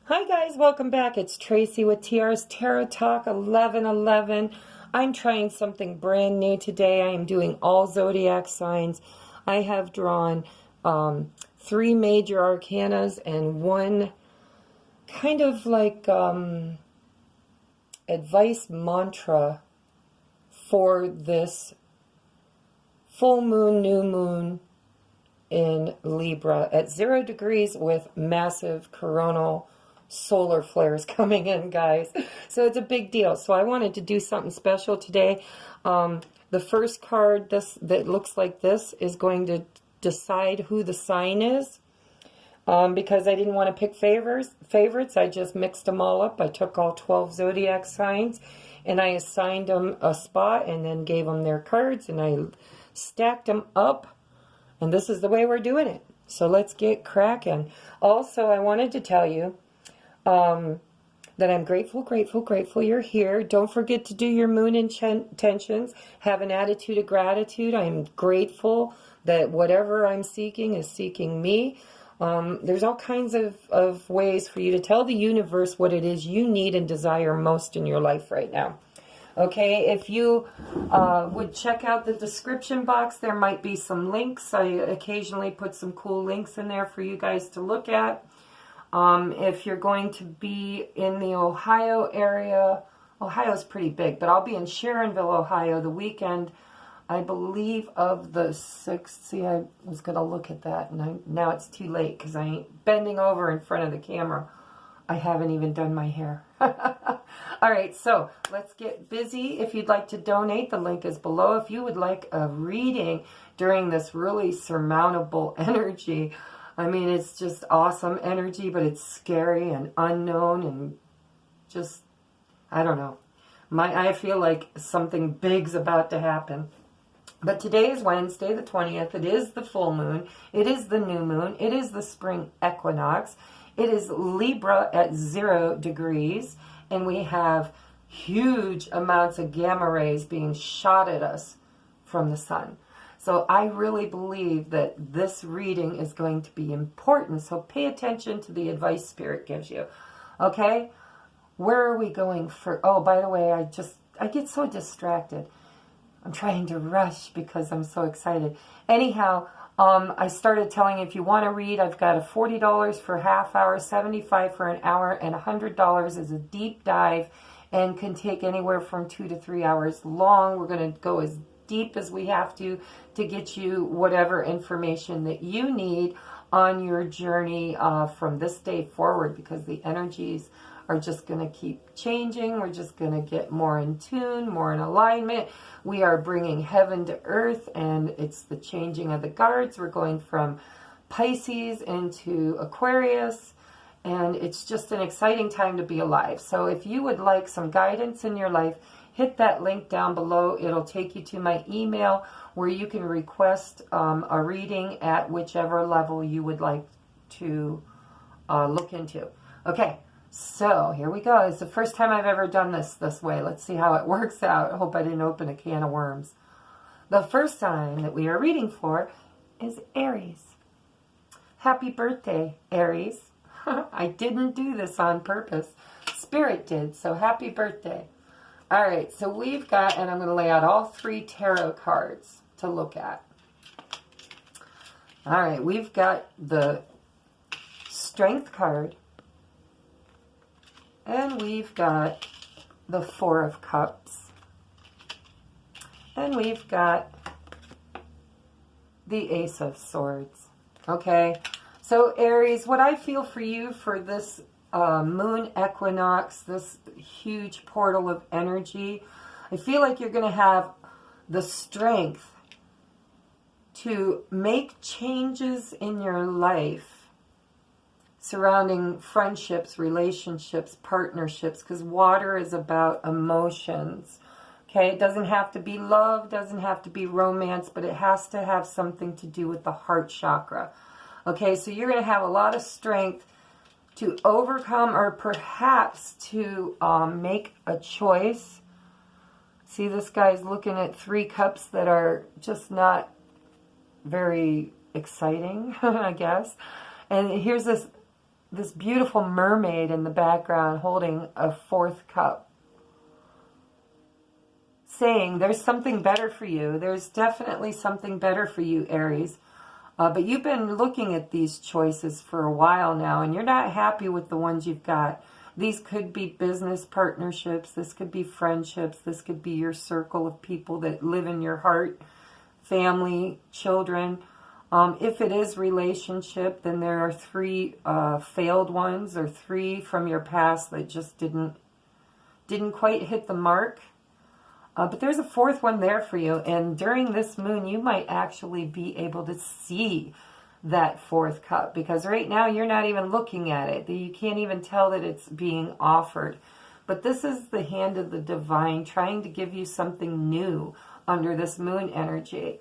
Hi guys, welcome back. It's Tracy with TR's Tarot Talk 1111. I'm trying something brand new today. I am doing all zodiac signs. I have drawn 3 major arcanas and one kind of like advice mantra for this full moon, new moon in Libra at 0 degrees with massive coronal solar flares coming in, guys. So it's a big deal. So I wanted to do something special today. The first card that looks like this is going to decide who the sign is. Because I didn't want to pick favorites, I just mixed them all up. I took all 12 zodiac signs and I assigned them a spot and then gave them their cards and I stacked them up. And this is the way we're doing it. So let's get cracking. Also, I wanted to tell you that I'm grateful you're here. Don't forget to do your moon intentions. Have an attitude of gratitude. I'm grateful that whatever I'm seeking is seeking me. There's all kinds of ways for you to tell the universe what it is you need and desire most in your life right now. Okay, if you would check out the description box, there might be some links. I occasionally put some cool links in there for you guys to look at. If you're going to be in the Ohio area, Ohio's pretty big, but I'll be in Sharonville, Ohio the weekend, I believe, of the 6th. See, I was going to look at that, and now it's too late because I ain't bending over in front of the camera. I haven't even done my hair. All right, so let's get busy. If you'd like to donate, the link is below. If you would like a reading during this really surmountable energy, I mean, it's just awesome energy, but it's scary and unknown and just, I don't know. I feel like something big's about to happen. But today is Wednesday, the 20th. It is the full moon. It is the new moon. It is the spring equinox. It is Libra at 0 degrees. And we have huge amounts of gamma rays being shot at us from the sun. So I really believe that this reading is going to be important. So pay attention to the advice Spirit gives you. Okay? Where are we going for? Oh, by the way, I get so distracted. I'm trying to rush because I'm so excited. Anyhow, I started telling you, if you want to read, I've got a $40 for a half hour, $75 for an hour, and $100 is a deep dive and can take anywhere from 2 to 3 hours long. We're going to go as deep as we have to get you whatever information that you need on your journey from this day forward, because the energies are just going to keep changing. We're just going to get more in tune, more in alignment. We are bringing heaven to earth, and it's the changing of the guards. We're going from Pisces into Aquarius, and it's just an exciting time to be alive. So if you would like some guidance in your life, hit that link down below. It'll take you to my email where you can request a reading at whichever level you would like to look into. Okay, so here we go. It's the first time I've ever done this way. Let's see how it works out. I hope I didn't open a can of worms. The first sign that we are reading for is Aries. Happy birthday, Aries. I didn't do this on purpose. Spirit did, so happy birthday. All right, so we've got, and I'm going to lay out all 3 tarot cards to look at. All right, we've got the Strength card, and we've got the 4 of Cups, and we've got the Ace of Swords. Okay, so Aries, what I feel for you for this moon equinox, this huge portal of energy, I feel like you're going to have the strength to make changes in your life surrounding friendships, relationships, partnerships, because water is about emotions. Okay, it doesn't have to be love, doesn't have to be romance, but it has to have something to do with the heart chakra. Okay, so you're going to have a lot of strength to overcome, or perhaps to make a choice. See, this guy's looking at 3 cups that are just not very exciting, I guess. And here's this this beautiful mermaid in the background holding a 4th cup, saying there's something better for you. There's definitely something better for you, Aries. But you've been looking at these choices for a while now, and you're not happy with the ones you've got. These could be business partnerships. This could be friendships. This could be your circle of people that live in your heart, family, children. If it is relationship, then there are 3 failed ones, or 3 from your past that just didn't quite hit the mark. But there's a 4th one there for you. And during this moon, you might actually be able to see that 4th cup. Because right now, you're not even looking at it. You can't even tell that it's being offered. But this is the hand of the divine trying to give you something new under this moon energy.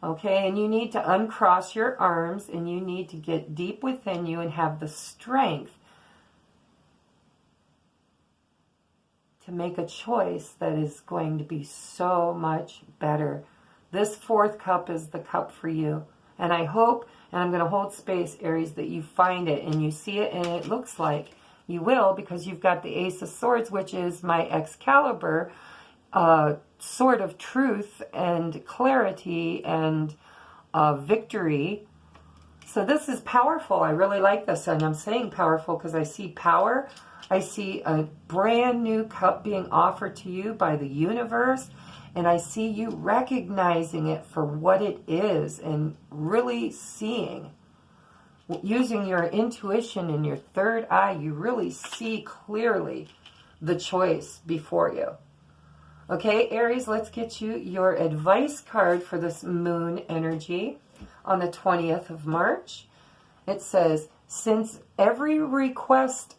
Okay, and you need to uncross your arms, and you need to get deep within you and have the strength to make a choice that is going to be so much better. This 4th cup is the cup for you. And I hope, and I'm going to hold space, Aries, that you find it and you see it, and it looks like you will, because you've got the Ace of Swords, which is my Excalibur, sword of truth and clarity and victory. So this is powerful. I really like this, and I'm saying powerful because I see power. I see a brand new cup being offered to you by the universe, and I see you recognizing it for what it is and really seeing, using your intuition and your 3rd eye, you really see clearly the choice before you. Okay, Aries, let's get you your advice card for this moon energy on the 20th of March. It says, since every request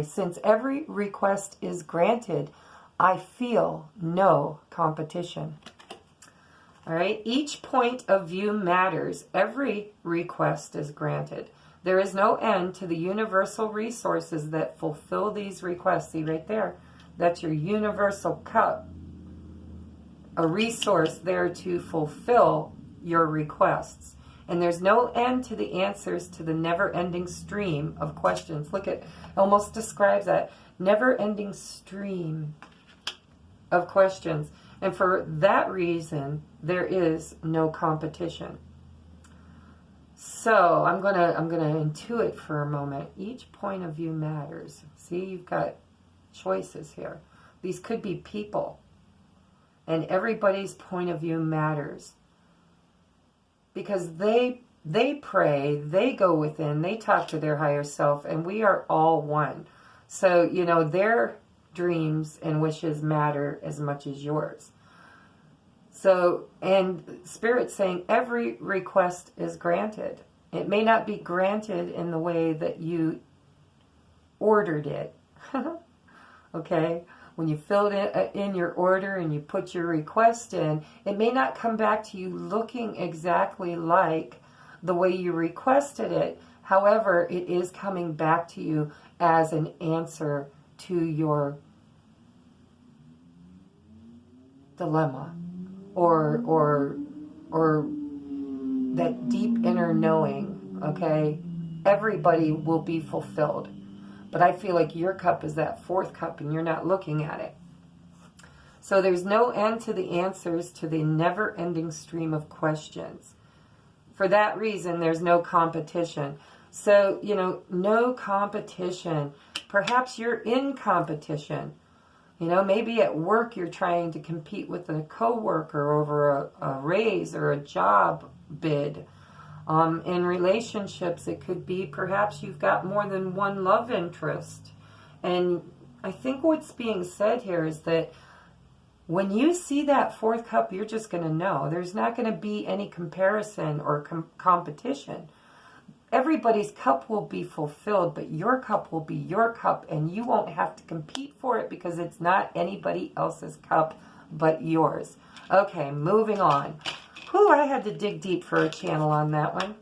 since every request is granted, I feel no competition. All right, each point of view matters. Every request is granted. There is no end to the universal resources that fulfill these requests. See right there, that's your universal cup. A resource there to fulfill your requests. And there's no end to the answers to the never-ending stream of questions. Look, it almost describes that never-ending stream of questions. And for that reason, there is no competition. So I'm gonna intuit for a moment. Each point of view matters. See, you've got choices here. These could be people. And everybody's point of view matters. Because they pray, they go within, they talk to their higher self, and we are all one. So, you know, their dreams and wishes matter as much as yours. So, and Spirit's saying every request is granted. It may not be granted in the way that you ordered it. Okay? When you filled it in your order and you put your request in, it may not come back to you looking exactly like the way you requested it. However, it is coming back to you as an answer to your dilemma or that deep inner knowing, okay? Everybody will be fulfilled. But I feel like your cup is that 4th cup and you're not looking at it. So there's no end to the answers to the never-ending stream of questions. For that reason, there's no competition. So, you know, no competition. Perhaps you're in competition. You know, maybe at work you're trying to compete with a coworker over a raise or a job bid. In relationships, it could be perhaps you've got more than one love interest. And I think what's being said here is that when you see that 4th cup, you're just going to know. There's not going to be any comparison or competition. Everybody's cup will be fulfilled, but your cup will be your cup, and you won't have to compete for it because it's not anybody else's cup but yours. Okay, moving on. Whew, I had to dig deep for a channel on that one.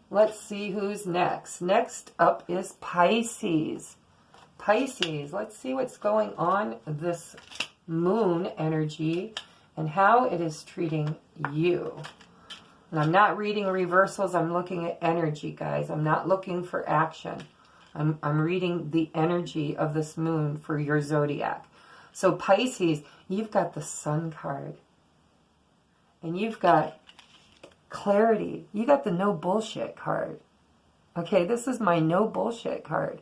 Let's see who's next. Next up is Pisces. Pisces, let's see what's going on this moon energy and how it is treating you. And I'm not reading reversals. I'm looking at energy, guys. I'm not looking for action. I'm reading the energy of this moon for your zodiac. So Pisces, you've got the Sun card. And you've got clarity. You got the no bullshit card. Okay, this is my no bullshit card.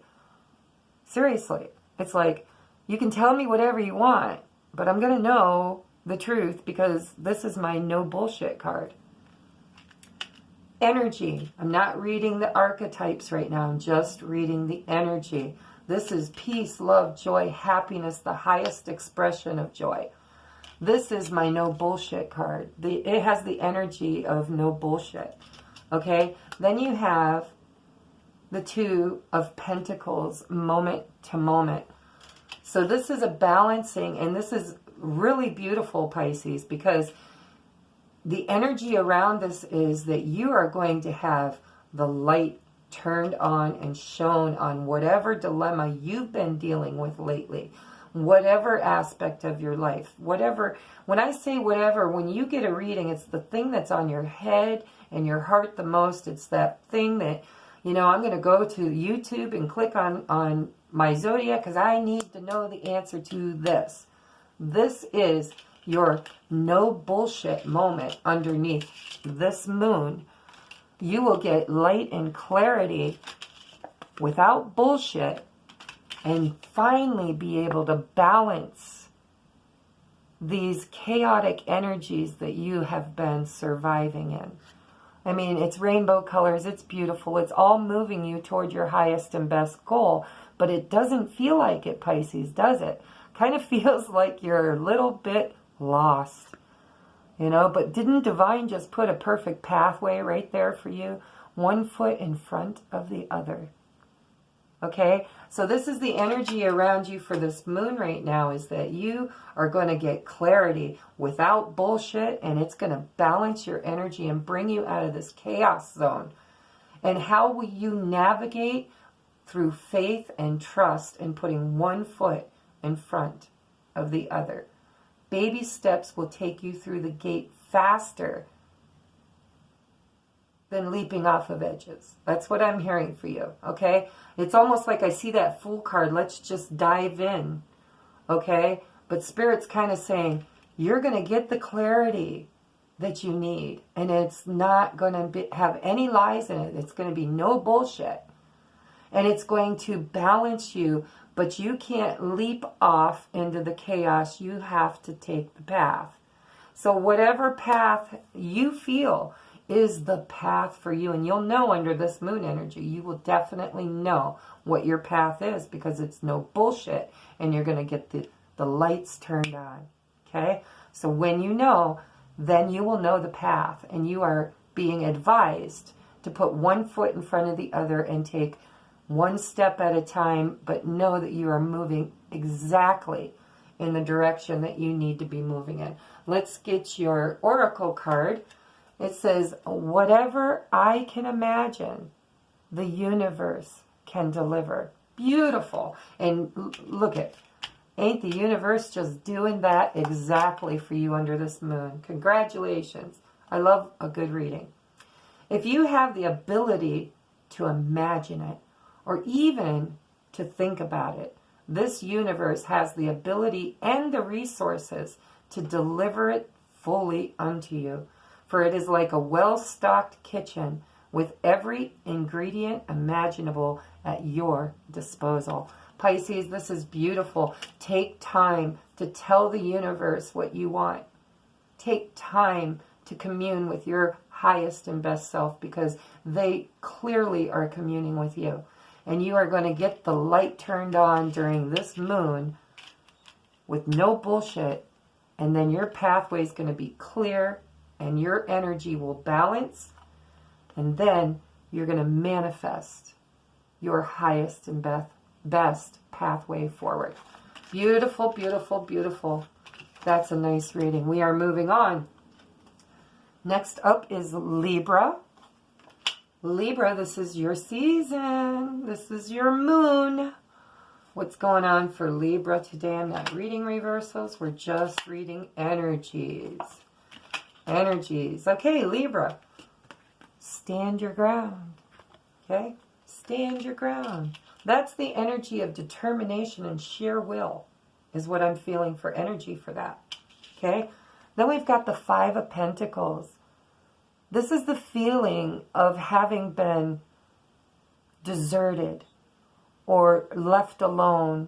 Seriously. It's like, you can tell me whatever you want, but I'm going to know the truth because this is my no bullshit card. Energy. I'm not reading the archetypes right now. I'm just reading the energy. This is peace, love, joy, happiness, the highest expression of joy. This is my no bullshit card. It has the energy of no bullshit. Okay? Then you have the Two of Pentacles, moment to moment. So this is a balancing, and this is really beautiful, Pisces, because the energy around this is that you are going to have the light turned on and shown on whatever dilemma you've been dealing with lately, whatever aspect of your life, whatever. When I say whatever, when you get a reading, it's the thing that's on your head and your heart the most. It's that thing that, you know, I'm going to go to YouTube and click on my zodiac because I need to know the answer to this. This is your no bullshit moment underneath this moon. You will get light and clarity without bullshit and finally be able to balance these chaotic energies that you have been surviving in. I mean, it's rainbow colors, it's beautiful, it's all moving you toward your highest and best goal, but it doesn't feel like it, Pisces, does it? Kind of feels like you're a little bit lost, you know, but didn't Divine just put a perfect pathway right there for you? One foot in front of the other. Okay, so this is the energy around you for this moon right now, is that you are going to get clarity without bullshit, and it's going to balance your energy and bring you out of this chaos zone. And how will you navigate? Through faith and trust and putting one foot in front of the other. Baby steps will take you through the gate faster than leaping off of edges. That's what I'm hearing for you, okay? It's almost like I see that Fool card. Let's just dive in, okay? But Spirit's kind of saying, you're going to get the clarity that you need, and it's not going to have any lies in it. It's going to be no bullshit, and it's going to balance you, but you can't leap off into the chaos. You have to take the path. So whatever path you feel is the path for you, and you'll know under this moon energy, you will definitely know what your path is because it's no bullshit, and you're going to get the lights turned on, okay? So when you know, then you will know the path, and you are being advised to put one foot in front of the other and take one step at a time, but know that you are moving exactly in the direction that you need to be moving in. Let's get your oracle card. It says, whatever I can imagine, the universe can deliver. Beautiful. And look at, ain't the universe just doing that exactly for you under this moon? Congratulations. I love a good reading. If you have the ability to imagine it, or even to think about it, this universe has the ability and the resources to deliver it fully unto you. For it is like a well-stocked kitchen with every ingredient imaginable at your disposal. Pisces, this is beautiful. Take time to tell the universe what you want. Take time to commune with your highest and best self, because they clearly are communing with you. And you are going to get the light turned on during this moon with no bullshit. And then your pathway is going to be clear and your energy will balance. And then you're going to manifest your highest and best pathway forward. Beautiful, beautiful, beautiful. That's a nice reading. We are moving on. Next up is Libra. Libra, this is your season. This is your moon. What's going on for Libra today? I'm not reading reversals. We're just reading energies. Energies. Okay, Libra. stand your ground. Okay? Stand your ground. That's the energy of determination and sheer will, is what I'm feeling for energy for that. Okay? Then we've got the Five of Pentacles. This is the feeling of having been deserted or left alone,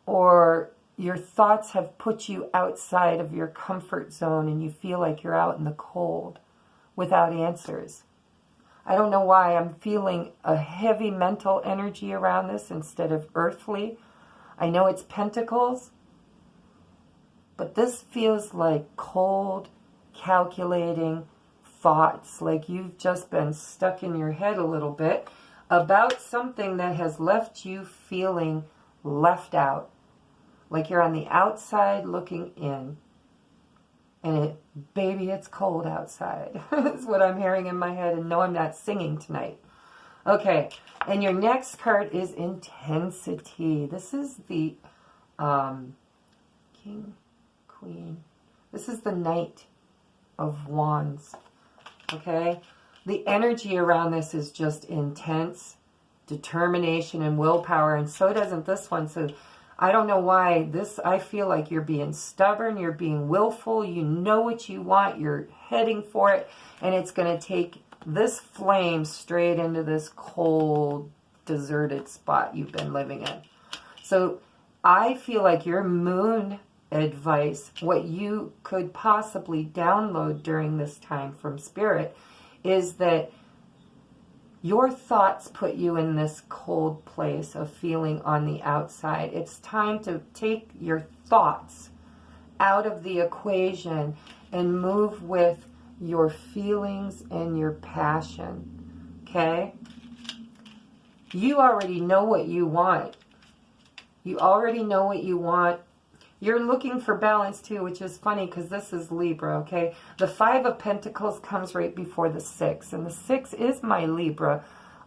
or your thoughts have put you outside of your comfort zone and you feel like you're out in the cold without answers. I don't know why I'm feeling a heavy mental energy around this instead of earthly. I know it's pentacles, but this feels like cold, calculating thoughts, like you've just been stuck in your head a little bit about something that has left you feeling left out, like you're on the outside looking in. And baby, it's cold outside. That's what I'm hearing in my head. And no, I'm not singing tonight. Okay, and your next card is intensity. This is the King, Queen. This is the Knight of Wands. Okay, the energy around this is just intense determination and willpower, and so doesn't this one. So I don't know why this, I feel like you're being stubborn, you're being willful, you know what you want, you're heading for it, and it's going to take this flame straight into this cold, deserted spot you've been living in. So I feel like your moon advice, what you could possibly download during this time from Spirit, is that your thoughts put you in this cold place of feeling on the outside. It's time to take your thoughts out of the equation and move with your feelings and your passion. Okay? You already know what you want. You already know what you want. You're looking for balance too, which is funny because this is Libra, okay? The Five of Pentacles comes right before the Six, and the Six is my Libra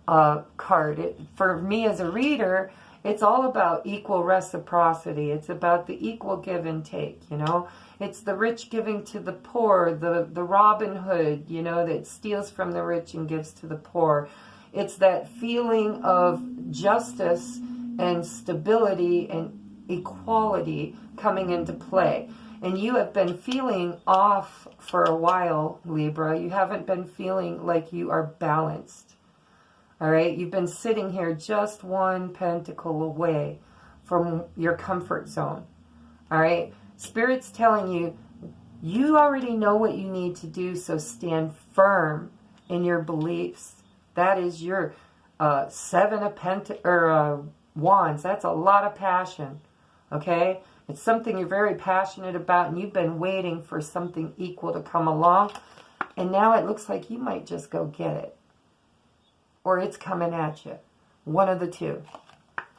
card. For me as a reader, it's all about equal reciprocity. It's about the equal give and take, you know? It's the rich giving to the poor, the Robin Hood, you know, that steals from the rich and gives to the poor. It's that feeling of justice and stability and equality coming into play. And you have been feeling off for a while, Libra. You haven't been feeling like you are balanced. All right? You've been sitting here just one pentacle away from your comfort zone. All right? Spirit's telling you, you already know what you need to do, so stand firm in your beliefs. That is your Seven of Wands. That's a lot of passion. Okay? It's something you're very passionate about, and you've been waiting for something equal to come along. And now it looks like you might just go get it. Or it's coming at you. One of the two.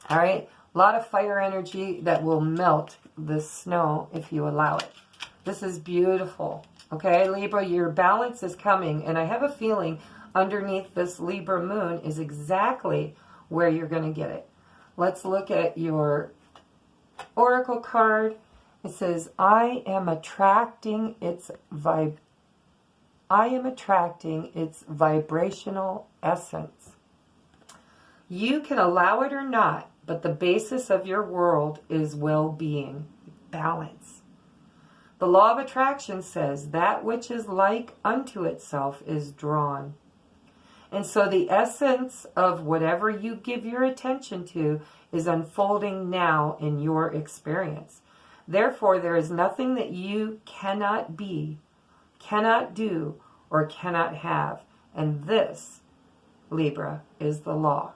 All right? A lot of fire energy that will melt the snow if you allow it. This is beautiful. Okay, Libra, your balance is coming. And I have a feeling underneath this Libra moon is exactly where you're going to get it. Let's look at your Oracle card. It says, I am attracting its vibrational essence. You can allow it or not, but the basis of your world is well-being, balance. The law of attraction says that which is like unto itself is drawn. And so the essence of whatever you give your attention to is unfolding now in your experience. Therefore, there is nothing that you cannot be, cannot do, or cannot have. And this, Libra, is the law.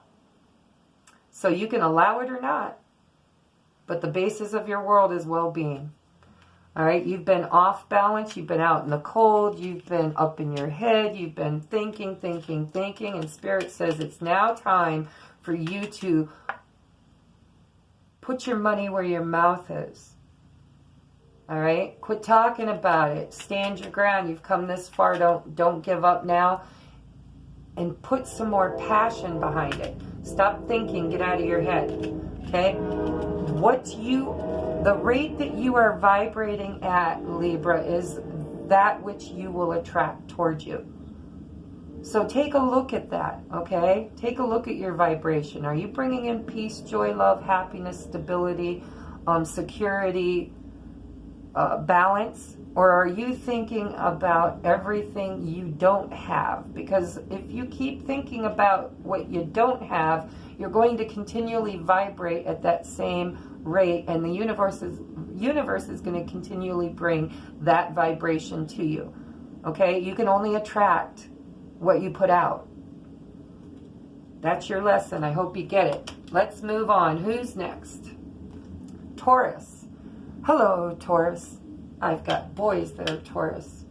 So you can allow it or not, but the basis of your world is well-being. All right, you've been off balance, you've been out in the cold, you've been up in your head, you've been thinking, and Spirit says it's now time for you to put your money where your mouth is. All right, quit talking about it. Stand your ground. You've come this far. Don't give up now, and put some more passion behind it. Stop thinking. Get out of your head. Okay, the rate that you are vibrating at, Libra, is that which you will attract towards you. So take a look at that, okay? Take a look at your vibration. Are you bringing in peace, joy, love, happiness, stability, security, balance? Or are you thinking about everything you don't have? Because if you keep thinking about what you don't have, you're going to continually vibrate at that same rate, and the universe is going to continually bring that vibration to you. Okay? You can only attract what you put out. That's your lesson. I hope you get it. Let's move on. Who's next? Taurus. Hello, Taurus. I've got boys that are Taurus.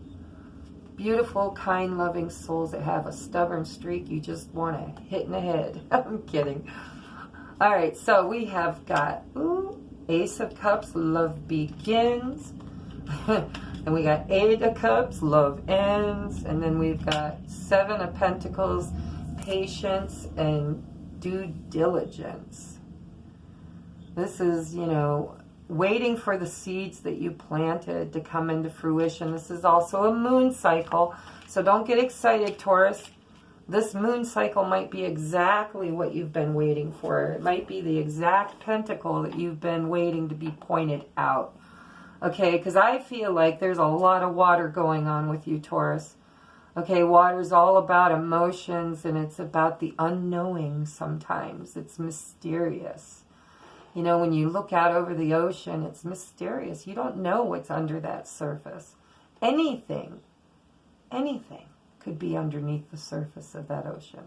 Beautiful, kind, loving souls that have a stubborn streak you just want to hit in the head. I'm kidding. All right, so we have got Ace of Cups, love begins. And we got Eight of Cups, love ends. And then we've got Seven of Pentacles, patience and due diligence. This is, you know, waiting for the seeds that you planted to come into fruition. This is also a moon cycle, so don't get excited, Taurus. This moon cycle might be exactly what you've been waiting for. It might be the exact pentacle that you've been waiting to be pointed out. Okay, because I feel like there's a lot of water going on with you, Taurus. Okay, water's all about emotions, and it's about the unknowing sometimes. It's mysterious. You know, when you look out over the ocean, it's mysterious. You don't know what's under that surface. Anything could be underneath the surface of that ocean.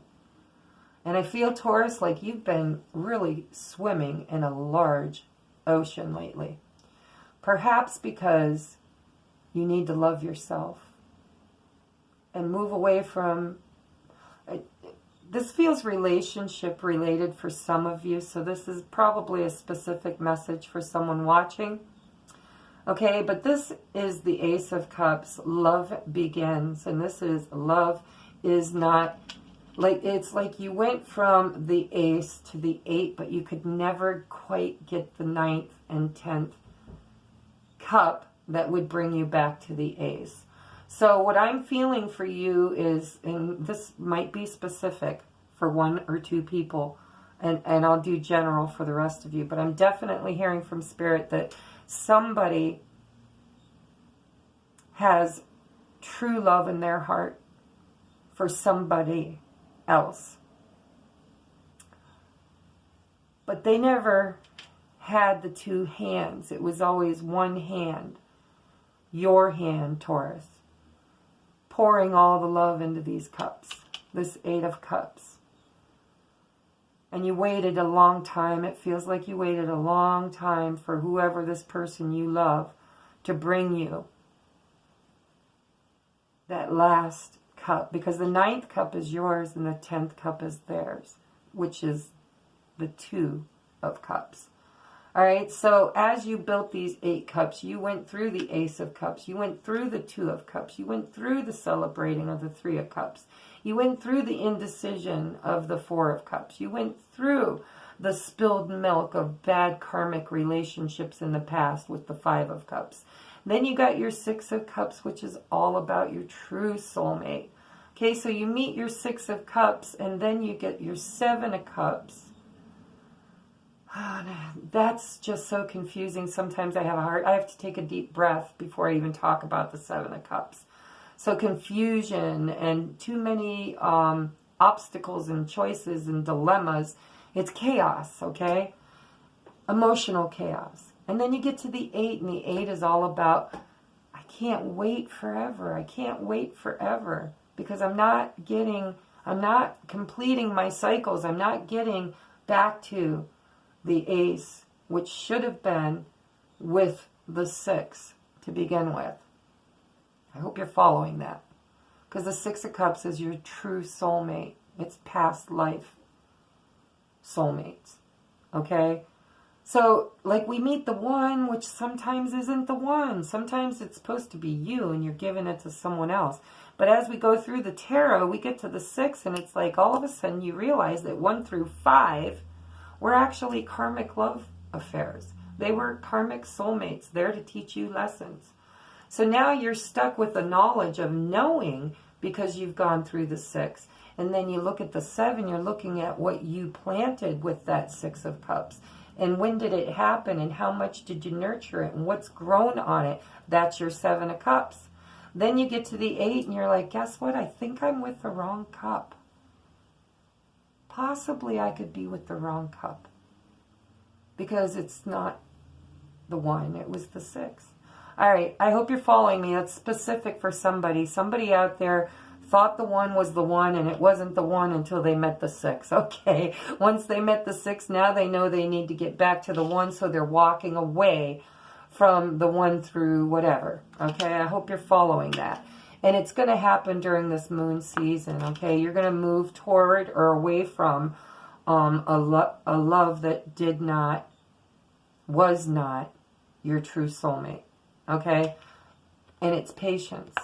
And I feel, Taurus, like you've been really swimming in a large ocean lately. Perhaps because you need to love yourself and move away from... This feels relationship related for some of you, so this is probably a specific message for someone watching. Okay, but this is the Ace of Cups. Love begins, and this is love is not like, it's like you went from the Ace to the 8, but you could never quite get the 9th and 10th cup that would bring you back to the Ace. So what I'm feeling for you is, and this might be specific for 1 or 2 people, and I'll do general for the rest of you, but I'm definitely hearing from Spirit that somebody has true love in their heart for somebody else. But they never had the 2 hands. It was always one hand. Your hand, Taurus. Pouring all the love into these cups, this 8 of Cups. And you waited a long time. It feels like you waited a long time for whoever this person you love to bring you that last cup. Because the 9th cup is yours and the 10th cup is theirs, which is the 2 of Cups. All right, so as you built these 8 cups, you went through the Ace of Cups. You went through the 2 of Cups. You went through the celebrating of the 3 of Cups. You went through the indecision of the 4 of Cups. You went through the spilled milk of bad karmic relationships in the past with the 5 of Cups. Then you got your 6 of Cups, which is all about your true soulmate. Okay, so you meet your 6 of Cups, and then you get your 7 of Cups. That's just so confusing. Sometimes I have to take a deep breath before I even talk about the 7 of Cups. So confusion and too many obstacles and choices and dilemmas. It's chaos, okay? Emotional chaos. And then you get to the 8, and the 8 is all about, I can't wait forever. I can't wait forever because I'm not completing my cycles. I'm not getting back to the Ace, which should have been with the 6 to begin with. I hope you're following that. Because the 6 of Cups is your true soulmate. It's past life soulmates. Okay? So, like, we meet the 1, which sometimes isn't the 1. Sometimes it's supposed to be you, and you're giving it to someone else. But as we go through the tarot, we get to the 6, and it's like all of a sudden you realize that 1 through 5 were actually karmic love affairs. They were karmic soulmates there to teach you lessons. So now you're stuck with the knowledge of knowing because you've gone through the 6. And then you look at the 7, you're looking at what you planted with that 6 of Cups. And when did it happen? And how much did you nurture it? And what's grown on it? That's your 7 of Cups. Then you get to the 8 and you're like, guess what? I think I'm with the wrong cup. Possibly I could be with the wrong cup. Because it's not the 1, it was the 6. All right, I hope you're following me. That's specific for somebody. Somebody out there thought the 1 was the 1, and it wasn't the 1 until they met the 6. Okay, once they met the 6, now they know they need to get back to the 1, so they're walking away from the 1 through whatever. Okay, I hope you're following that. And it's going to happen during this moon season. Okay, you're going to move toward or away from a love that was not your true soulmate. Okay, and it's patience.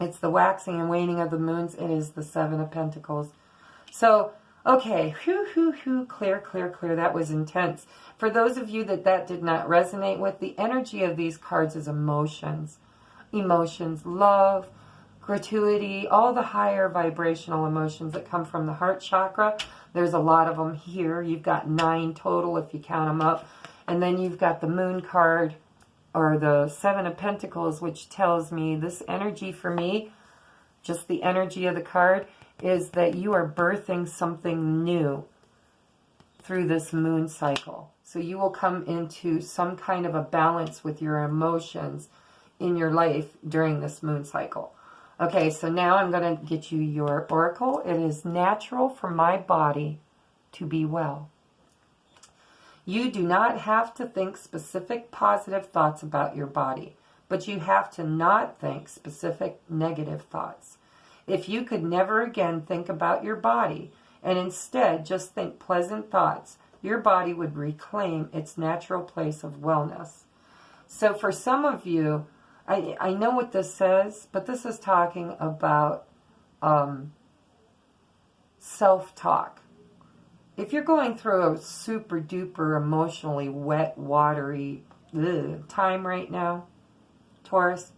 It's the waxing and waning of the moons. It is the 7 of Pentacles. So, okay, clear, clear, clear. That was intense. For those of you that did not resonate with, the energy of these cards is emotions. Emotions, love, gratuity, all the higher vibrational emotions that come from the heart chakra. There's a lot of them here. You've got 9 total if you count them up. And then you've got the moon card, or the 7 of Pentacles, which tells me this energy for me, just the energy of the card, is that you are birthing something new through this moon cycle. So you will come into some kind of a balance with your emotions in your life during this moon cycle. Okay, so now I'm going to get you your oracle. It is natural for my body to be well. You do not have to think specific positive thoughts about your body, but you have to not think specific negative thoughts. If you could never again think about your body and instead just think pleasant thoughts, your body would reclaim its natural place of wellness. So for some of you, I know what this says, but this is talking about self-talk. If you're going through a super duper emotionally wet, watery time right now, Taurus,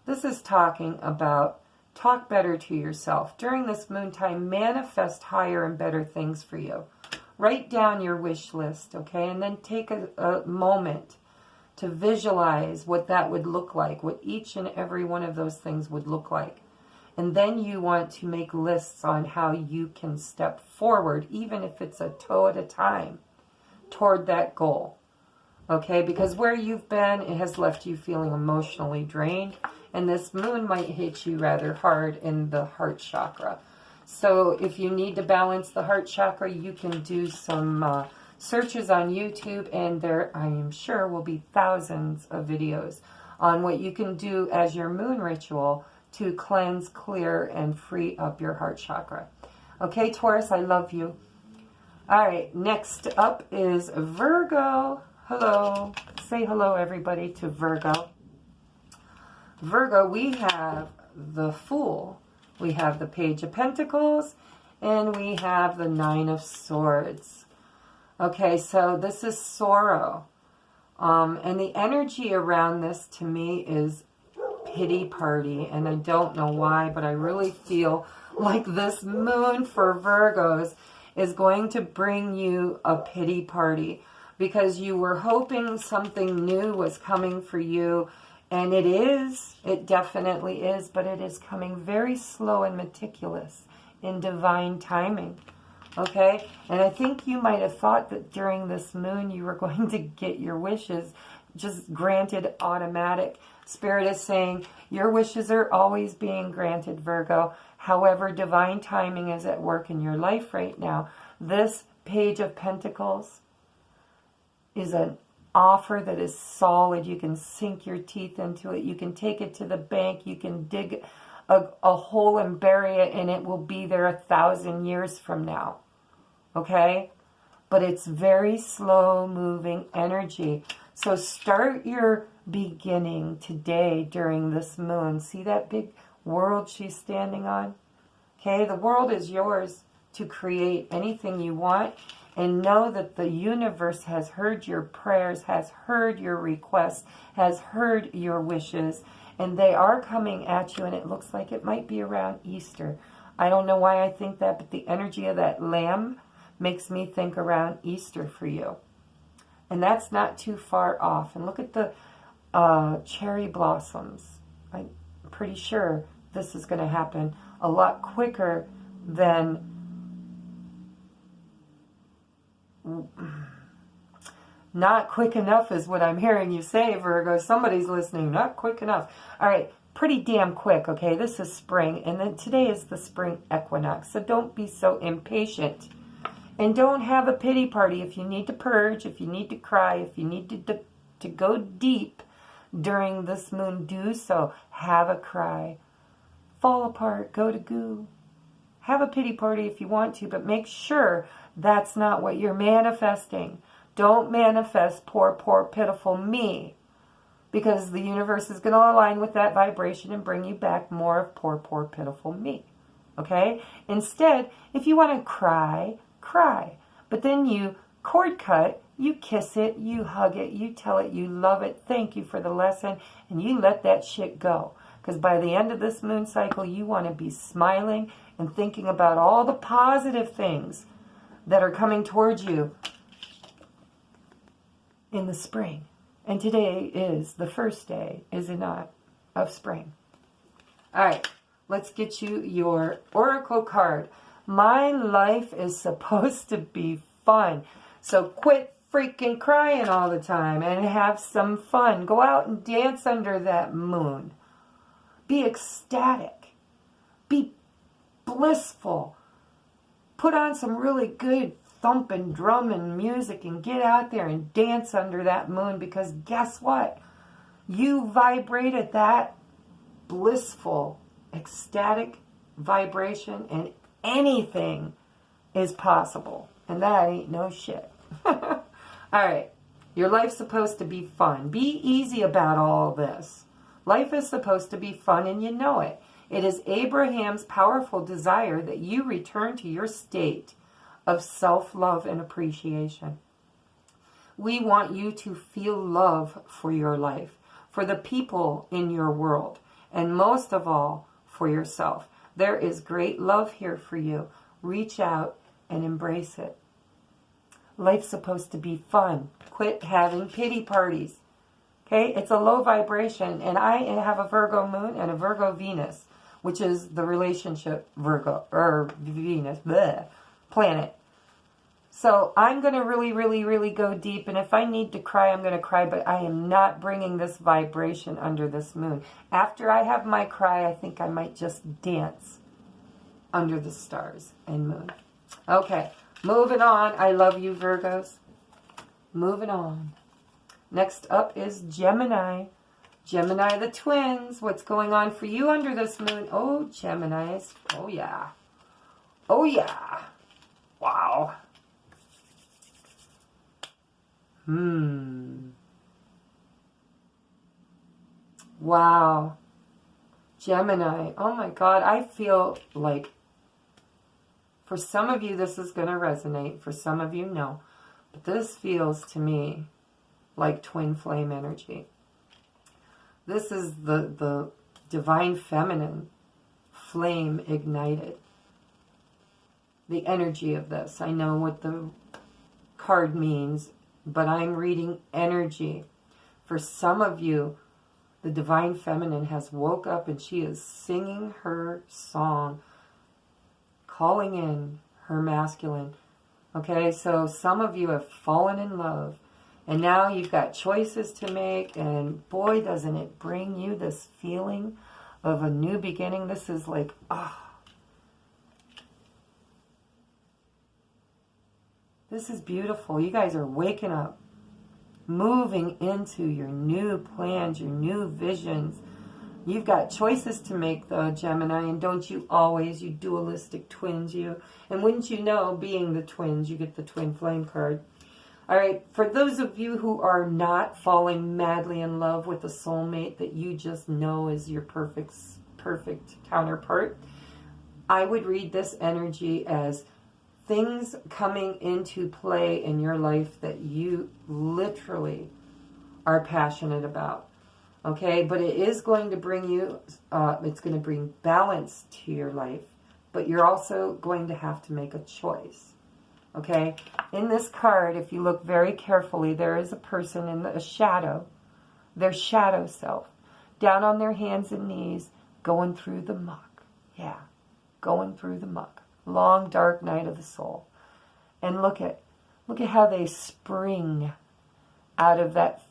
this is talking about talk better to yourself. During this moon time, manifest higher and better things for you. Write down your wish list, okay? And then take a moment to visualize what that would look like, what each and every one of those things would look like. And then you want to make lists on how you can step forward, even if it's a toe at a time, toward that goal. Okay, because where you've been, it has left you feeling emotionally drained. And this moon might hit you rather hard in the heart chakra. So if you need to balance the heart chakra, you can do some searches on YouTube. And there, I am sure, will be thousands of videos on what you can do as your moon ritual to cleanse, clear, and free up your heart chakra. Okay, Taurus, I love you. All right, next up is Virgo. Hello. Say hello, everybody, to Virgo. Virgo, we have the Fool. We have the Page of Pentacles, and we have the 9 of Swords. Okay, so this is sorrow. And the energy around this, to me, is pity party, and I don't know why, but I really feel like this moon for Virgos is going to bring you a pity party because you were hoping something new was coming for you, and it is, it definitely is, but it is coming very slow and meticulous in divine timing. Okay, and I think you might have thought that during this moon you were going to get your wishes just granted automatic. Spirit is saying your wishes are always being granted, Virgo. However, divine timing is at work in your life right now. This Page of Pentacles is an offer that is solid. You can sink your teeth into it. You can take it to the bank. You can dig a hole and bury it, and it will be there 1,000 years from now. Okay? But it's very slow moving energy. So start your beginning today during this moon. See that big world she's standing on? Okay, the world is yours to create anything you want, and know that the universe has heard your prayers, has heard your requests, has heard your wishes, And they are coming at you, and it looks like it might be around Easter. I don't know why I think that, but the energy of that lamb makes me think around Easter for you. And that's not too far off. And look at the cherry blossoms. I'm pretty sure this is going to happen a lot quicker than... Not quick enough is what I'm hearing you say, Virgo. Somebody's listening. Not quick enough. All right. Pretty damn quick, okay? This is spring. And then today is the spring equinox. So don't be so impatient. And don't have a pity party. If you need to purge, if you need to cry, if you need to go deep during this moon, do so. Have a cry. Fall apart. Go to goo. Have a pity party if you want to, but make sure that's not what you're manifesting. Don't manifest poor, poor, pitiful me, because the universe is going to align with that vibration and bring you back more of poor, poor, pitiful me. Okay? Instead, if you want to cry, cry. But then you cord cut, you kiss it, you hug it, you tell it you love it, thank you for the lesson, and you let that shit go. Because by the end of this moon cycle, you want to be smiling and thinking about all the positive things that are coming towards you in the spring. And today is the first day, is it not, of spring. All right, let's get you your oracle card. My life is supposed to be fun. So quit freaking crying all the time and have some fun. Go out and dance under that moon. Be ecstatic. Be blissful. Put on some really good thumping, drumming music and get out there and dance under that moon, because guess what? You vibrate at that blissful, ecstatic vibration, and anything is possible. And that ain't no shit. All right. Your life's supposed to be fun. Be easy about all this. Life is supposed to be fun, and you know it. It is Abraham's powerful desire that you return to your state of self-love and appreciation. We want you to feel love for your life, for the people in your world, and most of all, for yourself. There is great love here for you. Reach out and embrace it. Life's supposed to be fun. Quit having pity parties. Okay? It's a low vibration, and I have a Virgo moon and a Virgo Venus, which is the relationship Virgo, or Venus, bleh, planet. So I'm going to really, really, really go deep. And if I need to cry, I'm going to cry. But I am not bringing this vibration under this moon. After I have my cry, I think I might just dance under the stars and moon. Okay, moving on. I love you, Virgos. Moving on. Next up is Gemini. Gemini the twins. What's going on for you under this moon? Oh, Geminis. Oh, yeah. Oh, yeah. Wow. Wow. Gemini. Oh, my God. I feel like for some of you, this is going to resonate. For some of you, no. But this feels to me like twin flame energy. This is the divine feminine flame ignited. The energy of this. I know what the card means, but I'm reading energy. For some of you, the divine feminine has woke up and she is singing her song, calling in her masculine. Okay, so some of you have fallen in love. And now you've got choices to make, and boy, doesn't it bring you this feeling of a new beginning. This is like, this is beautiful. You guys are waking up, moving into your new plans, your new visions. You've got choices to make, though, Gemini, and don't you always, you dualistic twins, you. And wouldn't you know, being the twins, you get the twin flame card. All right, for those of you who are not falling madly in love with a soulmate that you just know is your perfect counterpart, I would read this energy as things coming into play in your life that you literally are passionate about. Okay, but it is going to bring you, it's going to bring balance to your life, but you're also going to have to make a choice. Okay, in this card, if you look very carefully, there is a person in a shadow, their shadow self, down on their hands and knees, going through the muck. Yeah, going through the muck. Long, dark night of the soul. And look at how they spring out of that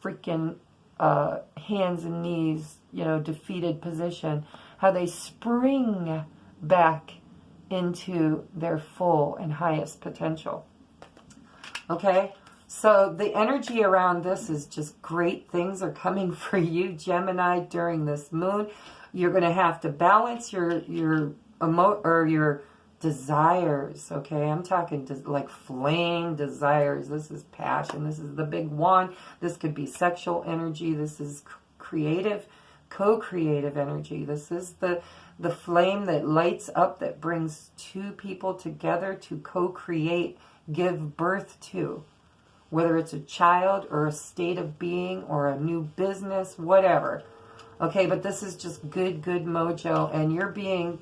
freaking hands and knees, you know, defeated position. How they spring back into their full and highest potential. Okay? So the energy around this is just great things are coming for you, Gemini, during this moon. You're going to have to balance your desires, okay? I'm talking like flame desires. This is passion. This is the big one. This could be sexual energy. This is creative, co-creative energy. This is the flame that lights up, that brings two people together to co-create, give birth to. Whether it's a child or a state of being or a new business, whatever. Okay, but this is just good mojo. And you're being...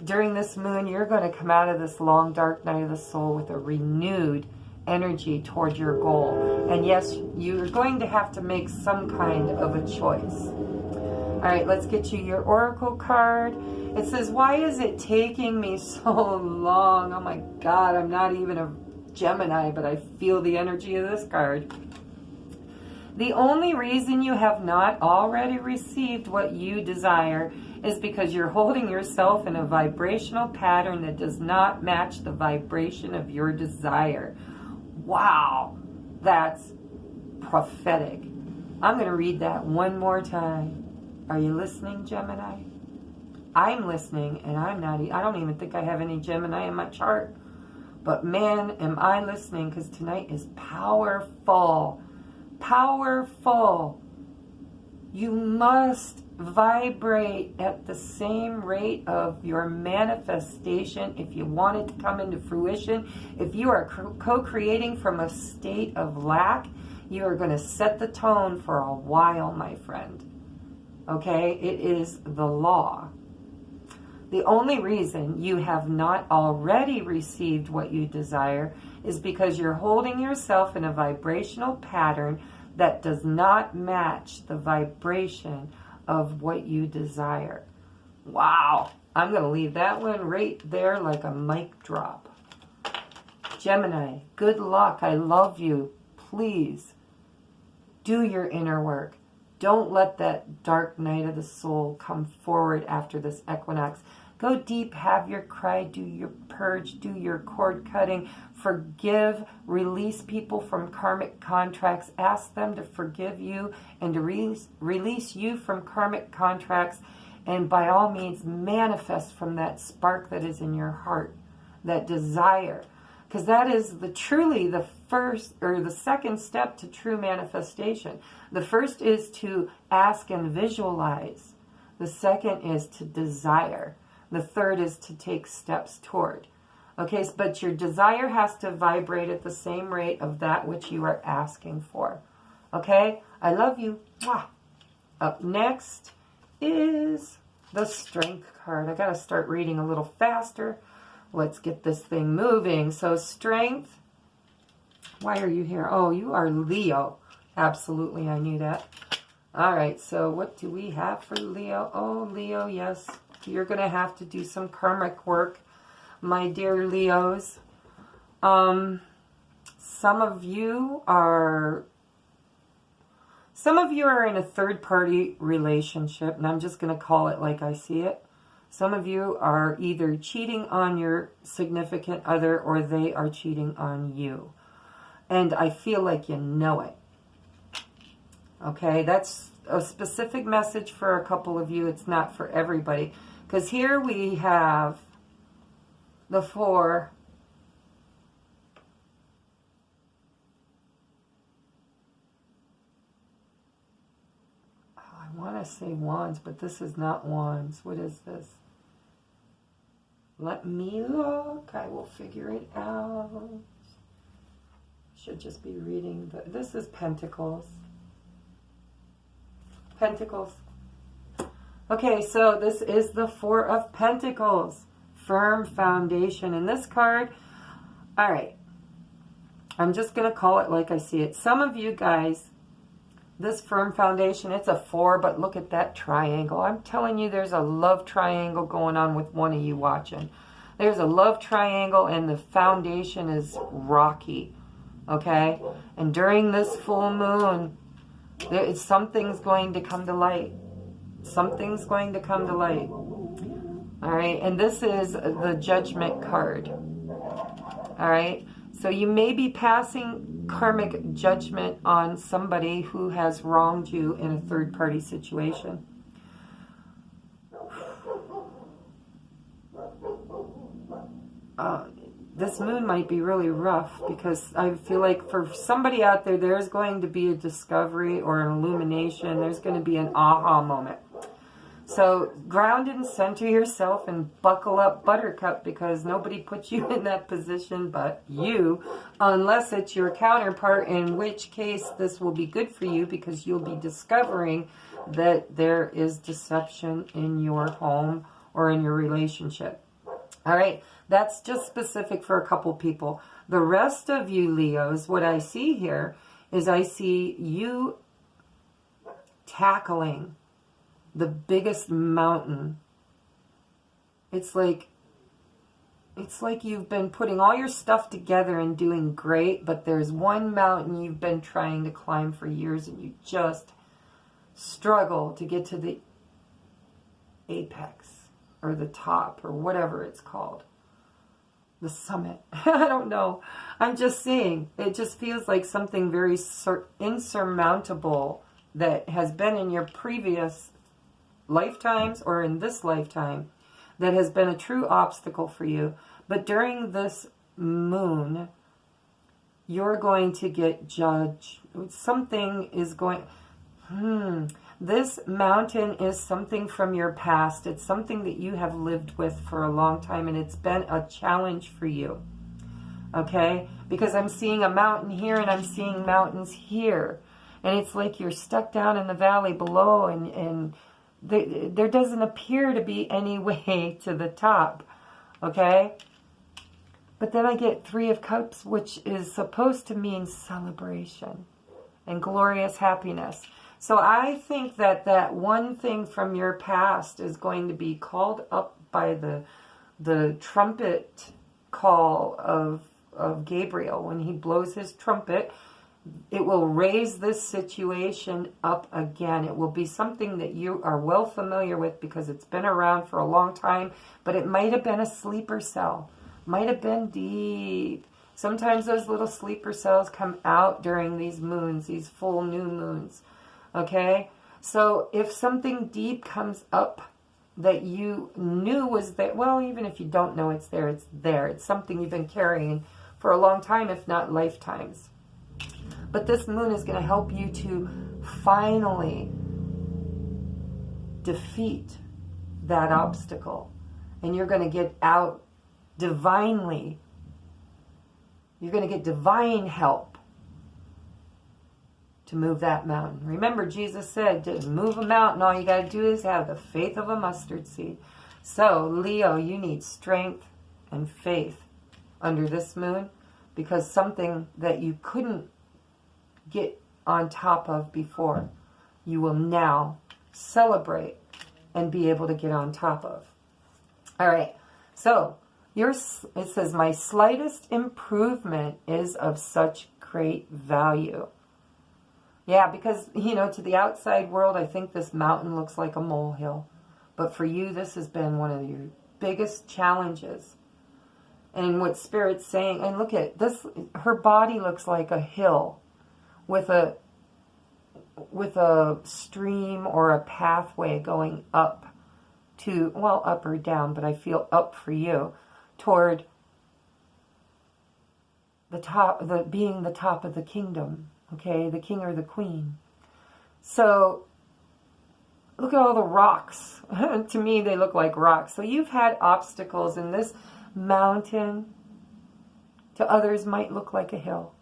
During this moon, you're going to come out of this long, dark night of the soul with a renewed energy toward your goal. And yes, you're going to have to make some kind of a choice. All right, let's get you your oracle card. It says, why is it taking me so long? Oh my God, I'm not even a Gemini, but I feel the energy of this card. The only reason you have not already received what you desire is because you're holding yourself in a vibrational pattern that does not match the vibration of your desire. Wow, that's prophetic. I'm going to read that one more time. Are you listening, Gemini? I'm listening, and I don't even think I have any Gemini in my chart. But man, am I listening, because tonight is powerful. Powerful. You must vibrate at the same rate of your manifestation if you want it to come into fruition. If you are co-creating from a state of lack, you are going to set the tone for a while, my friend. Okay? It is the law. The only reason you have not already received what you desire is because you're holding yourself in a vibrational pattern that does not match the vibration of what you desire. Wow. I'm going to leave that one right there like a mic drop. Gemini, good luck. I love you. Please do your inner work. Don't let that dark night of the soul come forward after this equinox. Go deep, have your cry, do your purge, do your cord cutting, forgive, release people from karmic contracts, ask them to forgive you and to release you from karmic contracts, and by all means manifest from that spark that is in your heart, that desire, because that is truly the first or the second step to true manifestation. The first is to ask and visualize. The second is to desire. The third is to take steps toward. Okay, but your desire has to vibrate at the same rate of that which you are asking for. Okay? I love you. Mwah. Up next is the Strength card. I got to start reading a little faster. Let's get this thing moving. So Strength. Why are you here? Oh, you are Leo. Absolutely, I knew that. All right, so what do we have for Leo? Oh, Leo, yes. You're going to have to do some karmic work, my dear Leos. Some of you are in a third-party relationship, and I'm just going to call it like I see it. Some of you are either cheating on your significant other or they are cheating on you. And I feel like you know it. Okay, that's a specific message for a couple of you. It's not for everybody. Because here we have the 4. Oh, I want to say wands, but this is not wands. What is this? Let me look. I will figure it out. Should just be reading. This is Pentacles. Pentacles. Okay, so this is the Four of Pentacles. Firm foundation. And this card, all right, I'm just going to call it like I see it. Some of you guys, this firm foundation, it's a 4, but look at that triangle. I'm telling you, there's a love triangle going on with one of you watching. There's a love triangle and the foundation is rocky, okay? And during this full moon, something's going to come to light. Something's going to come to light. All right, and this is the Judgment card. All right, so you may be passing karmic judgment on somebody who has wronged you in a third-party situation. This moon might be really rough because I feel like for somebody out there, there's going to be a discovery or an illumination. There's going to be an aha moment. So ground and center yourself and buckle up, Buttercup, because nobody put you in that position but you, unless it's your counterpart, in which case this will be good for you because you'll be discovering that there is deception in your home or in your relationship. All right, that's just specific for a couple people. The rest of you Leos, what I see here is I see you tackling the biggest mountain. It's like you've been putting all your stuff together and doing great, but there's one mountain you've been trying to climb for years and you just struggle to get to the apex or the top or whatever it's called. The summit. I don't know. I'm just saying, it just feels like something very insurmountable that has been in your previous lifetimes or in this lifetime that has been a true obstacle for you. But during this moon, you're going to get judged. Something is going... This mountain is something from your past. It's something that you have lived with for a long time, and it's been a challenge for you. Okay? Because I'm seeing a mountain here, and I'm seeing mountains here. And it's like you're stuck down in the valley below, and there doesn't appear to be any way to the top. Okay? But then I get Three of Cups, which is supposed to mean celebration and glorious happiness. So I think that that one thing from your past is going to be called up by the trumpet call of Gabriel. When he blows his trumpet, it will raise this situation up again. It will be something that you are well familiar with because it's been around for a long time, but it might have been a sleeper cell. Might have been deep. Sometimes those little sleeper cells come out during these moons, these full new moons. Okay, so if something deep comes up that you knew was there, well, even if you don't know it's there, it's there. It's something you've been carrying for a long time, if not lifetimes. But this moon is going to help you to finally defeat that obstacle. And you're going to get out divinely. You're going to get divine help to move that mountain. Remember, Jesus said to move a mountain, all you got to do is have the faith of a mustard seed. So, Leo, you need strength and faith under this moon because something that you couldn't get on top of before, you will now celebrate and be able to get on top of. All right, so it says, my slightest improvement is of such great value. Yeah, because, you know, to the outside world, I think this mountain looks like a molehill. But for you, this has been one of your biggest challenges. And what Spirit's saying, and look at this, her body looks like a hill with a stream or a pathway going up to, well, up or down, but I feel up for you, toward the top, being the top of the kingdom. Okay, the king or the queen. So, look at all the rocks. To me, they look like rocks. So you've had obstacles, and this mountain to others might look like a hill.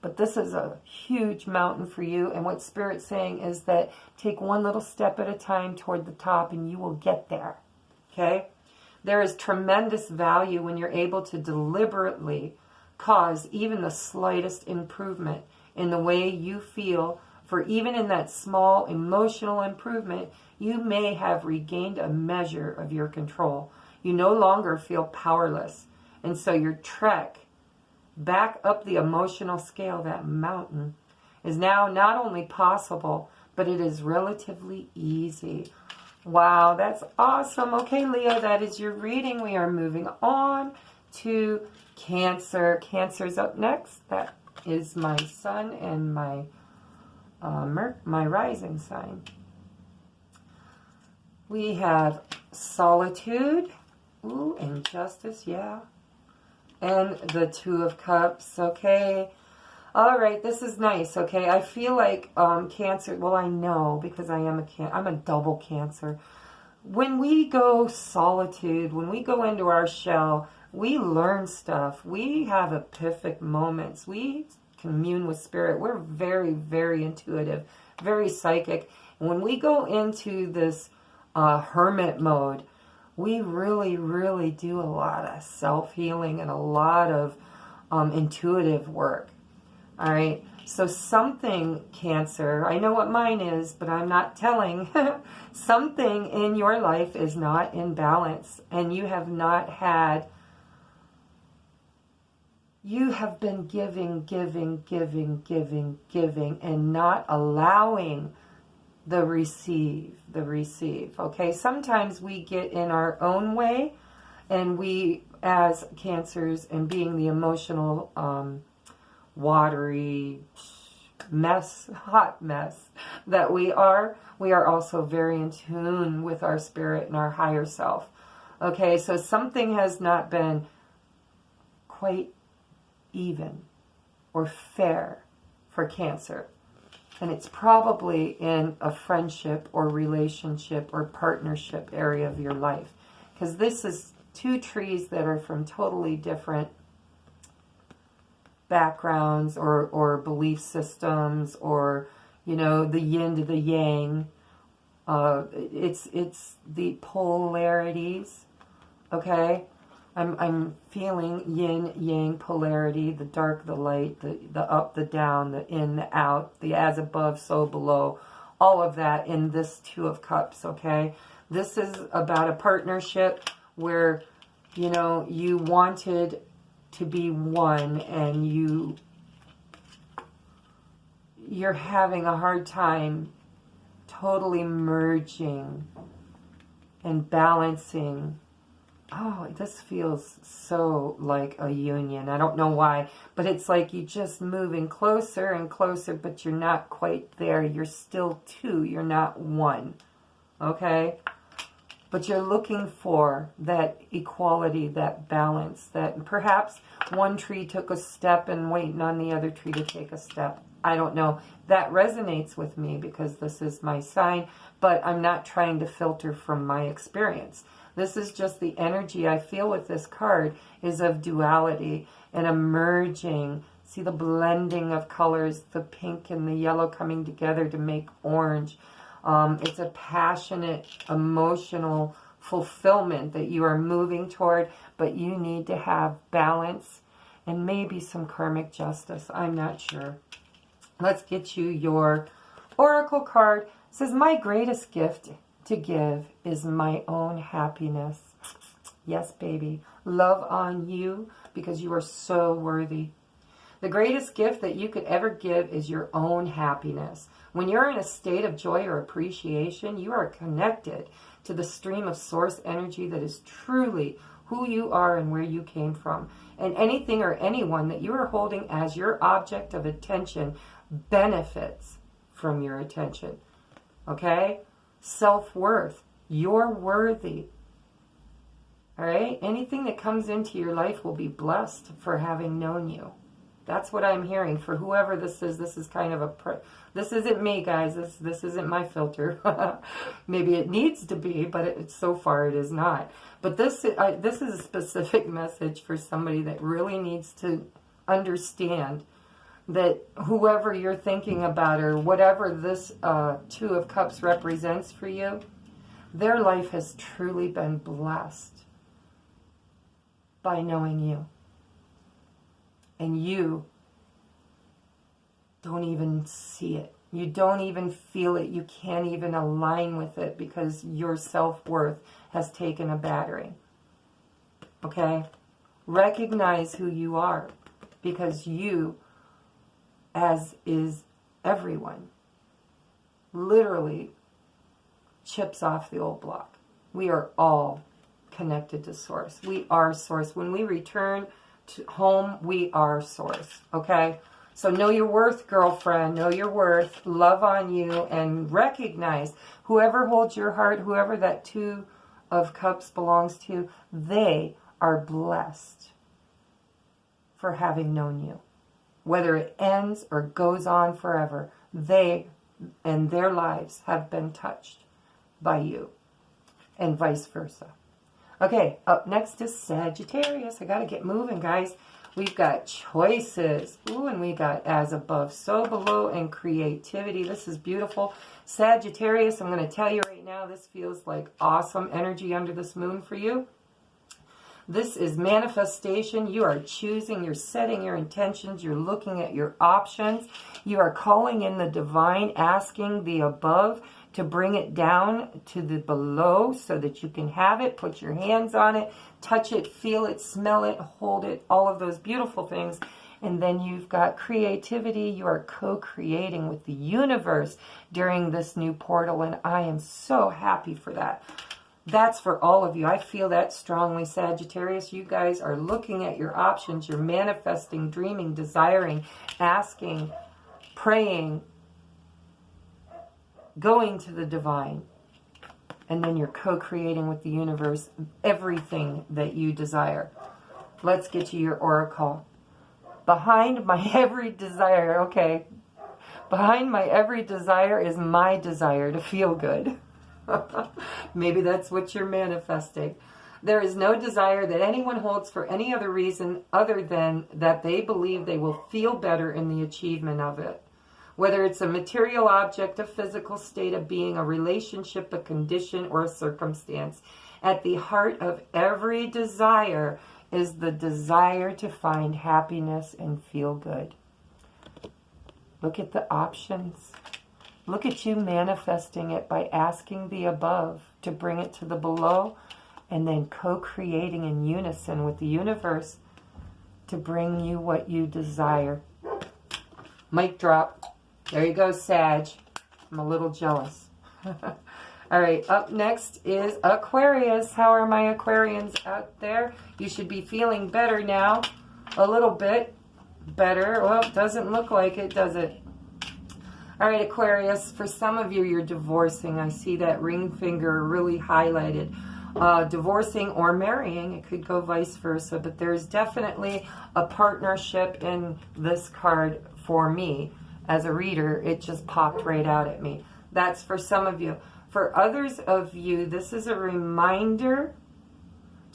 But this is a huge mountain for you. And what Spirit's saying is that take one little step at a time toward the top and you will get there. Okay? There is tremendous value when you're able to deliberately cause even the slightest improvement in the way you feel. For even in that small emotional improvement, you may have regained a measure of your control. You no longer feel powerless. And so your trek back up the emotional scale, that mountain, is now not only possible, but it is relatively easy. Wow, that's awesome. Okay, Leo, that is your reading. We are moving on to Cancer. Cancer's up next. That is my sun and my rising sign. We have solitude. Ooh, injustice, yeah. And the Two of Cups, okay. All right, this is nice, okay. I feel like Cancer, well, I know because I'm a double Cancer. When we go solitude, when we go into our shell, we learn stuff. We have epiphanic moments. We commune with Spirit. We're very, very intuitive, very psychic. And when we go into this hermit mode, we really, really do a lot of self-healing and a lot of intuitive work. All right. So something, Cancer, I know what mine is, but I'm not telling. Something in your life is not in balance, and you have not had, you have been giving, and not allowing the receive. Okay, sometimes we get in our own way, and we, as Cancers, and being the emotional, watery mess, hot mess that we are also very in tune with our spirit and our higher self. Okay, so something has not been quite even or fair for Cancer. And it's probably in a friendship or relationship or partnership area of your life. Because this is two trees that are from totally different backgrounds or belief systems, or, you know, the yin to the yang. It's the polarities, okay? I'm feeling yin yang polarity, the dark, the light, the up, the down, the in, the out, the as above, so below, all of that in this Two of Cups, okay? This is about a partnership where, you know, you wanted to be one, and you're having a hard time totally merging and balancing. Oh, this feels so like a union. I don't know why, but it's like you just moving closer and closer, but you're not quite there. You're still two. You're not one. Okay? But you're looking for that equality, that balance, that perhaps one tree took a step and waiting on the other tree to take a step. I don't know. That resonates with me because this is my sign, but I'm not trying to filter from my experience. This is just the energy I feel with this card is of duality and a merging. See the blending of colors, the pink and the yellow coming together to make orange. It's a passionate, emotional fulfillment that you are moving toward, but you need to have balance and maybe some karmic justice. I'm not sure. Let's get you your oracle card. It says, my greatest gift to give is my own happiness. Yes, baby. Love on you because you are so worthy. The greatest gift that you could ever give is your own happiness. When you're in a state of joy or appreciation, you are connected to the stream of source energy that is truly who you are and where you came from. And anything or anyone that you are holding as your object of attention benefits from your attention. Okay? Self-worth. You're worthy. All right? Anything that comes into your life will be blessed for having known you. That's what I'm hearing for whoever this is. This is kind of this isn't me, guys. This isn't my filter. Maybe it needs to be, but so far it is not. But this is a specific message for somebody that really needs to understand that whoever you're thinking about or whatever this Two of Cups represents for you, their life has truly been blessed by knowing you. And you don't even see it. You don't even feel it. You can't even align with it because your self-worth has taken a battering. Okay? Recognize who you are, because you, as is everyone, literally chips off the old block. We are all connected to Source. We are Source. When we return to home, we are Source. Okay? So know your worth, girlfriend. Know your worth. Love on you and recognize whoever holds your heart, whoever that Two of Cups belongs to, they are blessed for having known you. Whether it ends or goes on forever, they and their lives have been touched by you, and vice versa. Okay, up next is Sagittarius. I got to get moving, guys. We've got choices. Ooh, and we got as above, so below, and creativity. This is beautiful. Sagittarius, I'm going to tell you right now, this feels like awesome energy under this moon for you. This is manifestation. You are choosing, you're setting your intentions, you're looking at your options. You are calling in the divine, asking the above to bring it down to the below so that you can have it, put your hands on it, touch it, feel it, smell it, hold it, all of those beautiful things. And then you've got creativity. You are co-creating with the universe during this new portal, and I am so happy for that. That's for all of you. I feel that strongly, Sagittarius. You guys are looking at your options. You're manifesting, dreaming, desiring, asking, praying, going to the divine. And then you're co-creating with the universe everything that you desire. Let's get to your oracle. Behind my every desire, okay. Behind my every desire is my desire to feel good. Maybe that's what you're manifesting. There is no desire that anyone holds for any other reason other than that they believe they will feel better in the achievement of it. Whether it's a material object, a physical state of being, a relationship, a condition, or a circumstance. At the heart of every desire is the desire to find happiness and feel good. Look at the options. Look at you manifesting it by asking the above to bring it to the below, and then co-creating in unison with the universe to bring you what you desire. Mic drop. There you go, Sag. I'm a little jealous. All right, up next is Aquarius. How are my Aquarians out there? You should be feeling better now. A little bit better. Well, it doesn't look like it, does it? All right, Aquarius, for some of you, you're divorcing. I see that ring finger really highlighted. Divorcing or marrying. It could go vice versa, but there's definitely a partnership in this card for me. As a reader, it just popped right out at me. That's for some of you. For others of you, this is a reminder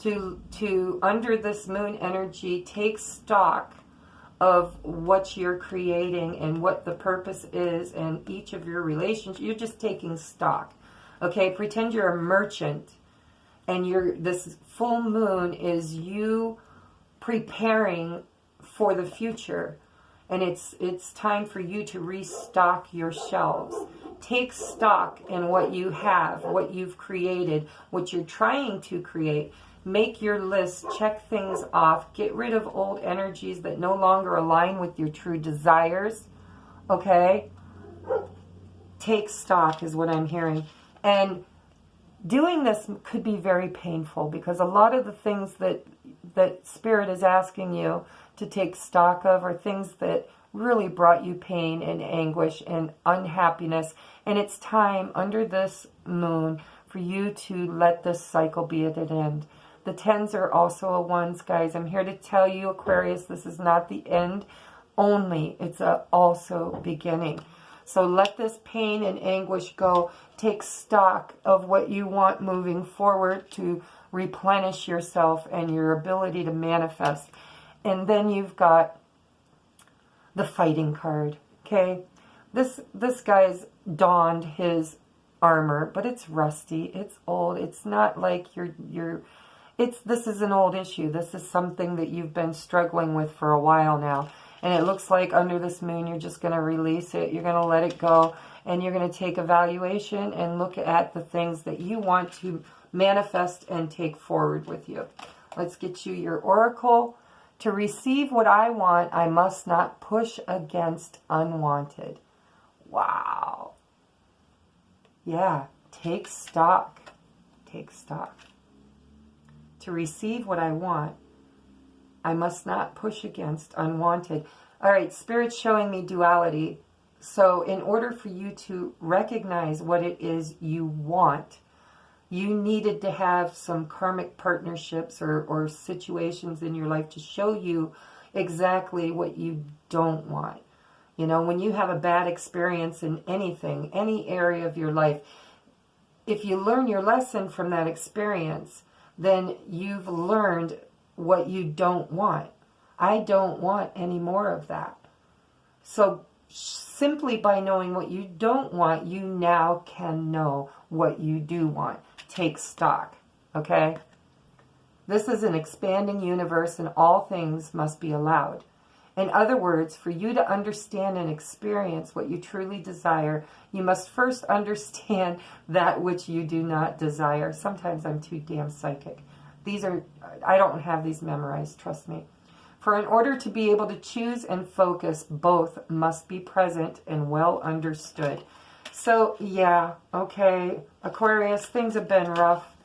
to under this moon energy, take stock of what you're creating and what the purpose is in each of your relationships. You're just taking stock. Okay, pretend you're a merchant and this full moon is you preparing for the future. And it's time for you to restock your shelves. Take stock in what you have, what you've created, what you're trying to create. Make your list, check things off, get rid of old energies that no longer align with your true desires, okay? Take stock is what I'm hearing. And doing this could be very painful because a lot of the things that Spirit is asking you to take stock of are things that really brought you pain and anguish and unhappiness. And it's time under this moon for you to let this cycle be at an end. The 10s are also a 1s, guys. I'm here to tell you, Aquarius, this is not the end only. It's also beginning. So let this pain and anguish go. Take stock of what you want moving forward to replenish yourself and your ability to manifest. And then you've got the fighting card, okay? This guy's donned his armor, but it's rusty, it's old, it's not like this is an old issue. This is something that you've been struggling with for a while now. And it looks like under this moon, you're just going to release it. You're going to let it go. And you're going to take evaluation and look at the things that you want to manifest and take forward with you. Let's get you your oracle. To receive what I want, I must not push against unwanted. Wow. Yeah, take stock. Take stock. To receive what I want, I must not push against unwanted. All right, Spirit's showing me duality. So in order for you to recognize what it is you want, you needed to have some karmic partnerships or situations in your life to show you exactly what you don't want. You know, when you have a bad experience in anything, any area of your life, if you learn your lesson from that experience, then you've learned what you don't want. I don't want any more of that. So simply by knowing what you don't want, you now can know what you do want. Take stock, okay? This is an expanding universe and all things must be allowed. In other words, for you to understand and experience what you truly desire, you must first understand that which you do not desire. Sometimes I'm too damn psychic. I don't have these memorized, trust me. For in order to be able to choose and focus, both must be present and well understood. So, yeah, okay, Aquarius, things have been rough.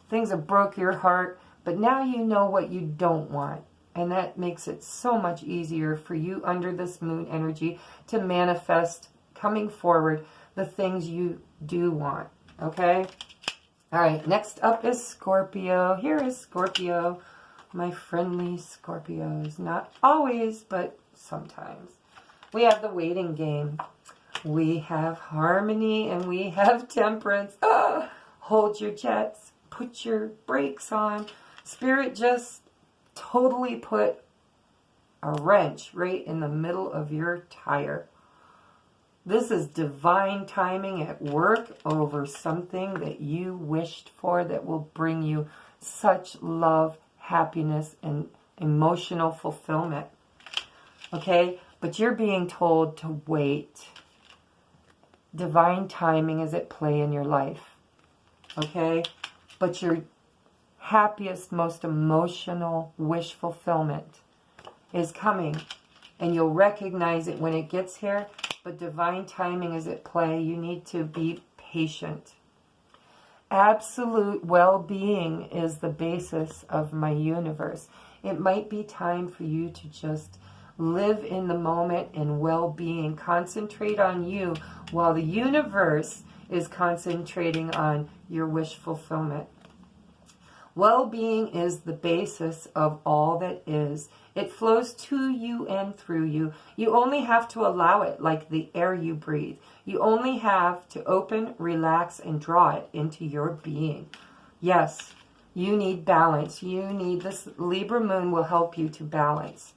Things have broke your heart, but now you know what you don't want. And that makes it so much easier for you under this moon energy to manifest, coming forward, the things you do want, okay? All right, next up is Scorpio. Here is Scorpio, my friendly Scorpios. Not always, but sometimes. We have the waiting game. We have harmony and we have temperance. Hold your jets. Put your brakes on. Spirit just totally put a wrench right in the middle of your tire. This is divine timing at work over something that you wished for that will bring you such love, happiness, and emotional fulfillment. Okay? But you're being told to wait. Divine timing is at play in your life. Okay? But your happiest, most emotional wish fulfillment is coming. And you'll recognize it when it gets here. But divine timing is at play. You need to be patient. Absolute well-being is the basis of my universe. It might be time for you to just live in the moment in well-being. Concentrate on you while the universe is concentrating on your wish fulfillment. Well-being is the basis of all that is. It flows to you and through you. You only have to allow it, like the air you breathe. You only have to open, relax, and draw it into your being. Yes, you need balance. You need this. Libra moon will help you to balance.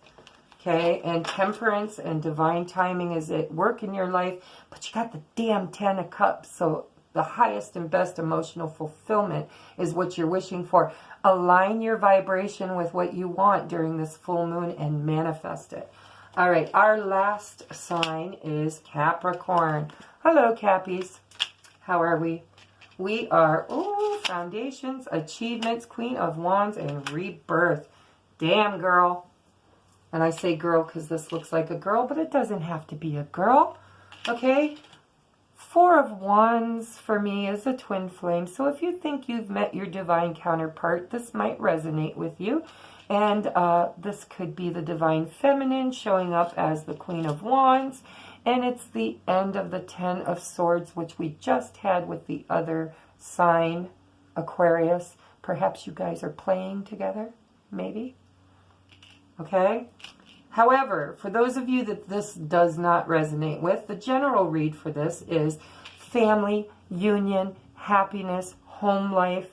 Okay, and temperance and divine timing is at work in your life, but you got the damn 10 of cups, so the highest and best emotional fulfillment is what you're wishing for. Align your vibration with what you want during this full moon and manifest it. All right, our last sign is Capricorn. Hello, Cappies. How are we? We are, foundations, achievements, Queen of Wands, and rebirth. Damn, girl. And I say girl because this looks like a girl, but it doesn't have to be a girl. Okay? 4 of Wands for me is a twin flame. So if you think you've met your divine counterpart, this might resonate with you. And this could be the divine feminine showing up as the Queen of Wands. And it's the end of the 10 of Swords, which we just had with the other sign, Aquarius. Perhaps you guys are playing together, maybe. Okay? However, for those of you that this does not resonate with, the general read for this is family, union, happiness, home life,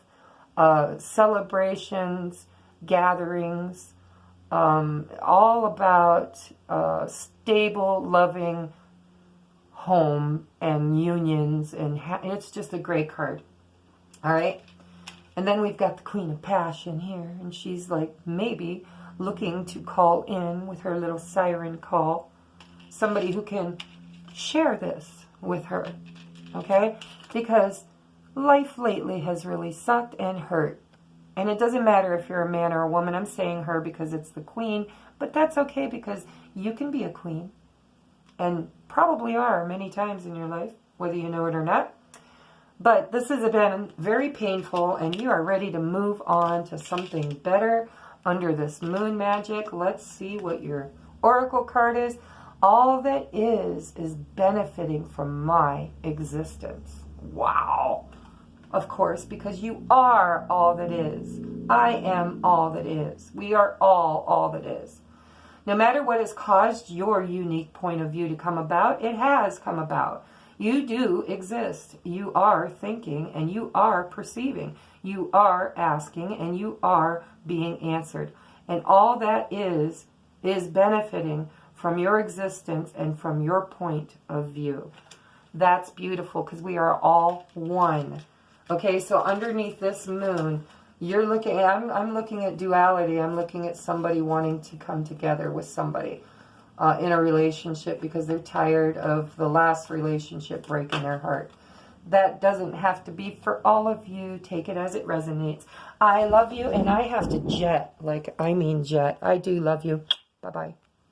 celebrations, gatherings, all about stable, loving home and unions, and it's just a great card. All right. And then we've got the Queen of Passion here, and she's like maybe looking to call in with her little siren call. Somebody who can share this with her, okay? Because life lately has really sucked and hurt. And it doesn't matter if you're a man or a woman. I'm saying her because it's the Queen, but that's okay because you can be a queen. And probably are many times in your life, whether you know it or not. But this has been very painful, and you are ready to move on to something better under this moon magic. Let's see what your oracle card is. All that is benefiting from my existence. Wow. Of course, because you are all that is. I am all that is. We are all that is. No matter what has caused your unique point of view to come about, it has come about. You do exist. You are thinking and you are perceiving. You are asking and you are being answered. And all that is benefiting from your existence and from your point of view. That's beautiful because we are all one. Okay, so underneath this moon, you're looking, I'm looking at duality. I'm looking at somebody wanting to come together with somebody in a relationship because they're tired of the last relationship breaking their heart. That doesn't have to be for all of you. Take it as it resonates. I love you, and I have to jet. Like, I mean jet. I do love you. Bye-bye.